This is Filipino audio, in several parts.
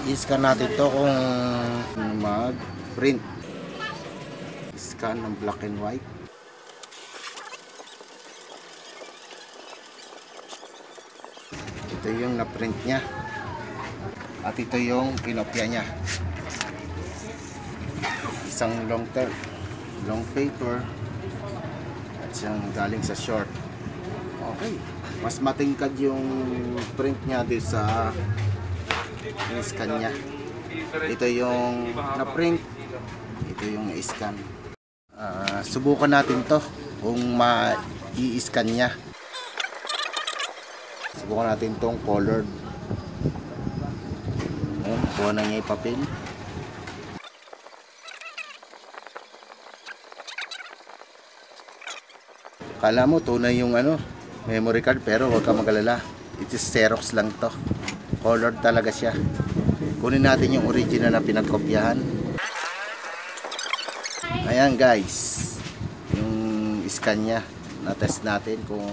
I-scan natin to kung mag-print. Scan ng black and white. Ito yung na-print niya. At ito yung kinopya niya. Isang long paper at siyang galing sa short. Okay. Mas matingkad yung print niya dito sa scan niya. Ito yung na-print. Ito yung na-scan. Subukan natin to kung ma-i-scan niya. Subukan natin tong colored. Ayan, kuha na niya yung papel. Kala mo tunay yung memory card, pero huwag ka mag-alala. It is Xerox lang to. Colored talaga siya. Kunin natin yung original na pinagkopyahan. Ayan guys, yung scan niya. Na-test natin kung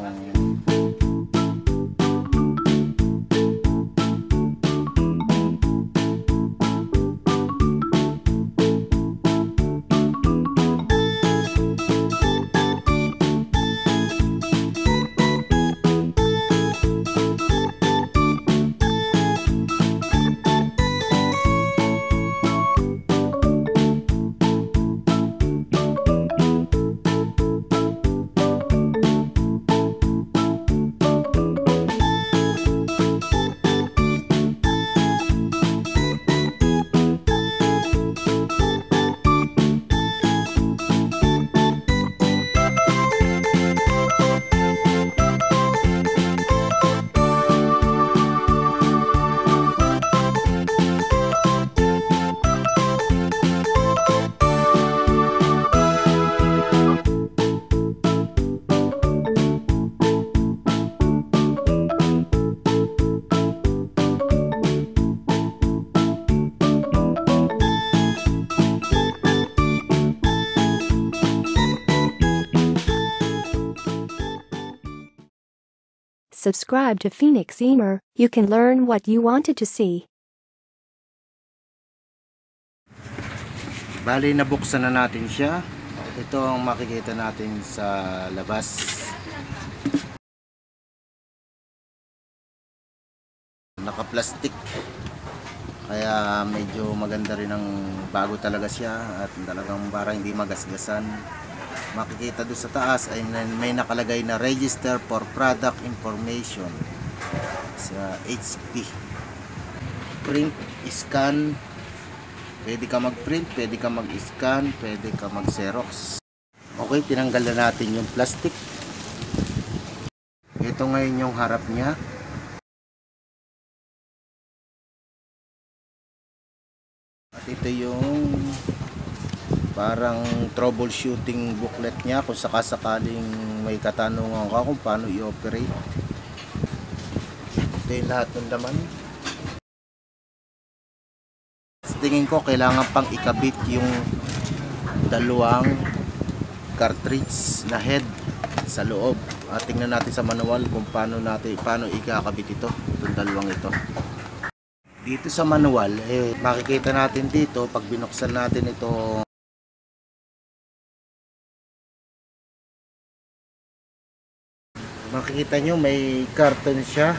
Subscribe to Phoenix Emer. You can learn what you wanted to see. bali nabuksan na natin siya. Ito ang makikita natin sa labas. Naka-plastic. Kaya medyo maganda rin ang bago talaga siya at talagang parang hindi magasgasan. Makikita doon sa taas ay may nakalagay na register for product information sa HP. Print, scan, pwede ka mag-print, pwede ka mag-scan, pwede ka mag-xerox. Okay, tinanggal na natin yung plastic. Ito ngayon yung harap niya. At ito yung parang troubleshooting booklet niya kung sakasakaling may katanungan ka kung paano i-operate. Ito yung lahat ng laman. Sa tingin ko kailangan pang ikabit yung dalawang cartridge na head sa loob. At tingnan natin sa manual kung paano ikakabit ito, itong dalawang ito. Dito sa manual, makikita natin dito pag binuksan natin ito. Makikita nyo may carton siya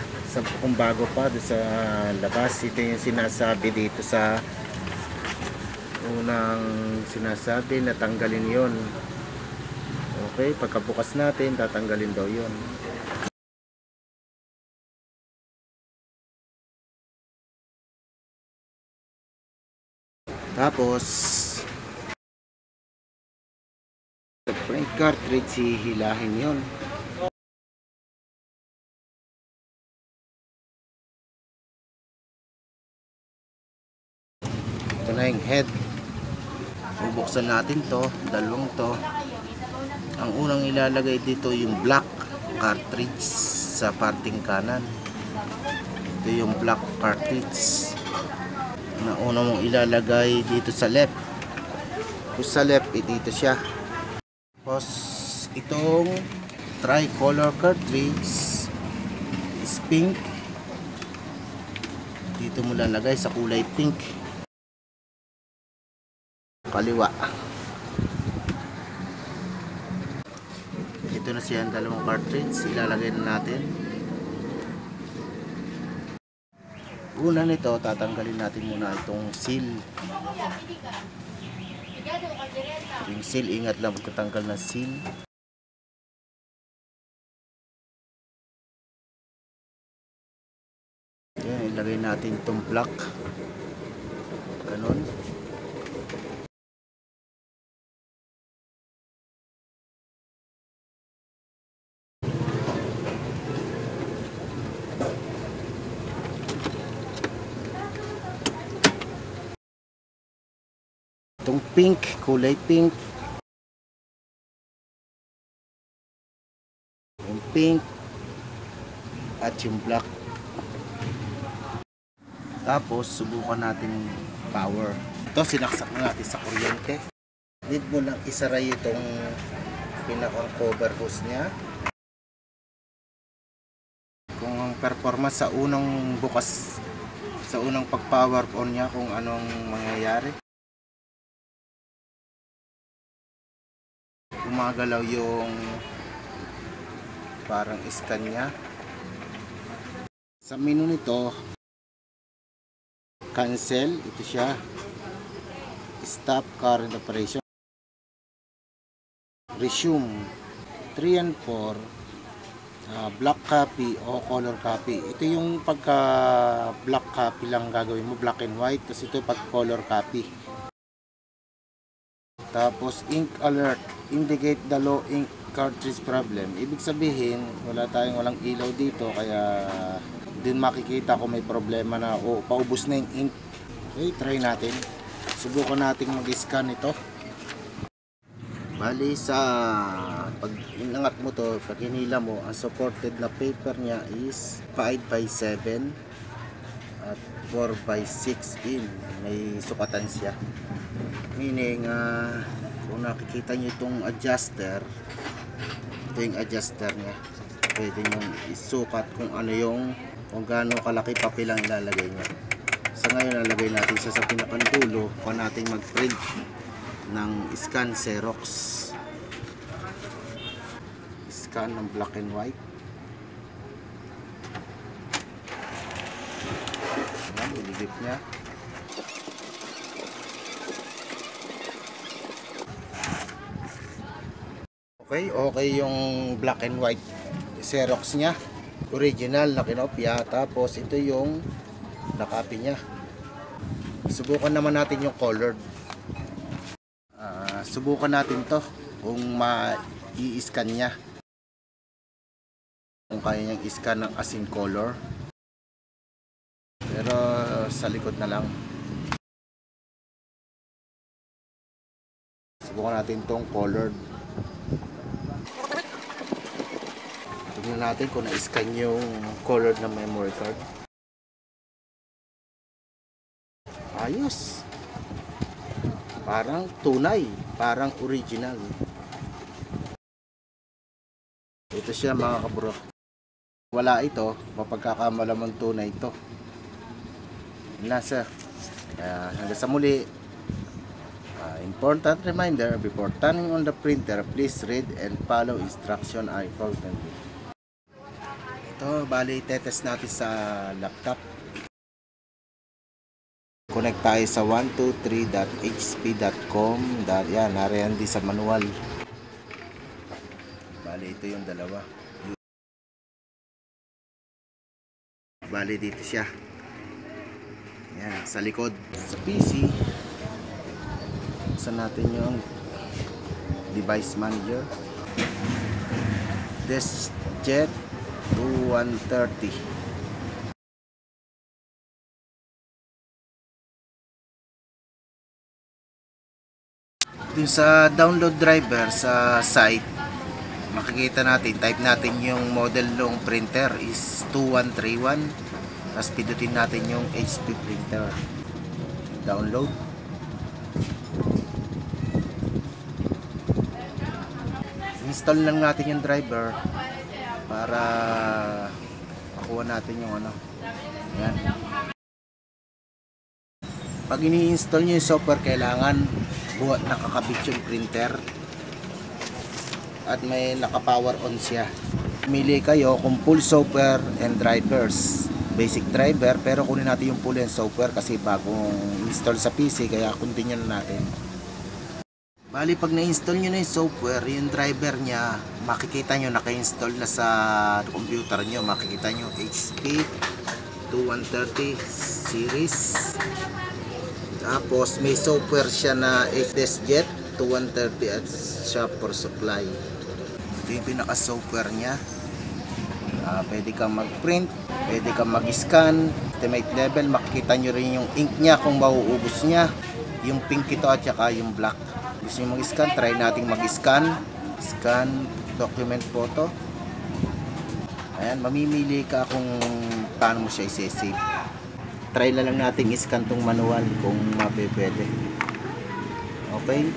kung bago pa doon sa labas. Ito yung sinasabi dito sa unang sinasabi na tanggalin yon. Okay, pagkabukas natin tatanggalin daw yon. Tapos print cartridge, hihilahin yon. Ito na yung head. Bubuksan natin to, dalawang to. Ang unang ilalagay dito yung black cartridge sa parting kanan. Ito yung black cartridge na una mong ilalagay dito sa left. Kung sa left, dito siya. Tapos itong tricolor cartridge is pink. Dito mo lalagay sa kulay pink. Kaliwa. Ito na siya ang dalawang cartridge. Ilalagay na natin. Una nito, tatanggalin natin muna itong seal. Yung seal, ingat lang pagkatanggal ng seal. Yan, ilagay natin itong block. Ganon. Itong pink, kulay pink. Yung pink at yung black. Tapos subukan natin power. Ito sinaksak na natin sa kuryente. Need mo lang isaray itong pinakang cover hose niya. Kung ang performance sa unang bukas, sa unang pag power on niya, kung anong mangyayari. Gumagalaw yung parang scan niya. Sa menu nito, cancel, ito siya. Stop current operation. Resume 3 and 4, black copy o color copy. Ito yung pagka black copy lang gagawin mo, black and white. Tapos ito pag color copy. Tapos ink alert, indicate the low ink cartridge problem. Ibig sabihin walang ilaw dito, kaya din makikita kung may problema na o paubos na yung ink. Okay, try natin. Subukan natin mag-scan ito. Bali sa pag inangat mo to, pag hinila mo, ang supported na paper niya is 5x7 at 4x6 in. May sukatan siya. Meaning, kung nakikita nyo itong adjuster, ito yung adjuster niya. Pwede nyo isukat kung ano yung, kung gaano kalaki papel ang ilalagay niya. So ngayon, lalagay natin siya sa pinakandulo kung natin mag-print ng scan Xerox. Scan ng black and white. Ayan, ililip niya. Okay yung black and white Xerox niya, original na kinopya. Tapos ito yung nakopy niya. Subukan naman natin yung colored. Subukan natin to kung ma-i-scan niya, kung kaya niyang i-scan ng as in color. Pero sa likod na lang. Subukan natin tong colored. Tingnan natin kung na-scan yung colored na memory card. Ayos. Parang tunay, parang original. Ito siya mga kabro. Wala ito, mapagkakamalamang tunay ito. Nasa. Hanggang sa muli. Important reminder, before turning on the printer, please read and follow instruction importantly. Ito, bali tetest natin sa laptop. Connect tayo sa 123.hp.com. Yan, nariyan din sa manual. Bali, ito yung dalawa. Bali, dito siya. Yan, sa likod. Sa PC, buksan natin yung device manager. DeskJet 2130. Dun sa download driver sa site, makikita natin, type natin yung model ng printer is 2131. Tapos pindutin natin yung HP printer. Download. Install lang natin yung driver para makuha natin yung ano. Yan. Pag ini-install nyo yung software, kailangan nakakabit yung printer at may naka-power on siya. Pili kayo kung full software and drivers. Basic driver, pero kunin natin yung full and software kasi bagong install sa PC, kaya continue na natin. Bali, pag na-install nyo na yung software, yung driver nya, makikita nyo naka-install na sa computer nyo. Makikita nyo HP 2130 series. Tapos may software siya na XDesktop 2130 at Shop for Supply. Ito yung pinaka-software nya. Pwede kang mag-print, pwede kang mag-scan, estimate level, makikita nyo rin yung ink nya kung mauubos nya. Yung pink ito at saka yung black. Gusto nyo mag-scan, try nating mag-scan. Scan, document photo. Ayan, mamimili ka kung paano mo siya i-save. Try na lang nating i-scan tong manual kung mapipwede. Okay?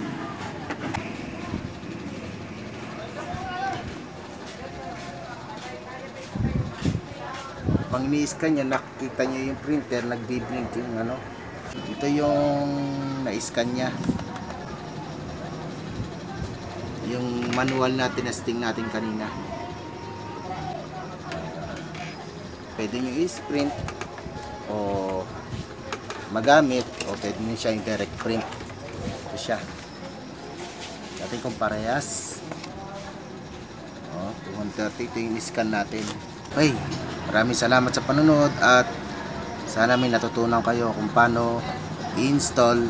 Pag ni-scan nyo, nakikita nyo yung printer, nagbi-blink yung ano. Ito yung na-scan nya. Yung manual na tinasting natin kanina. Pwede nyo i-print o magamit, o pwede nyo siya yung direct print. Ito siya. Natin kung parehas. 230, ito yung scan natin. Okay, maraming salamat sa panonood at sana may natutunan kayo kung paano i-install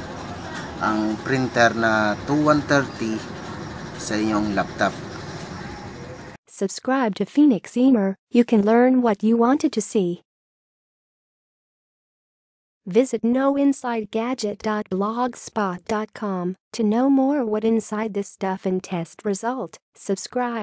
ang printer na 2130 sa inyong laptop. Subscribe to Phoenix Emer. You can learn what you wanted to see. Visit knowinsidegadget.blogspot.com to know more what inside this stuff and test result. Subscribe.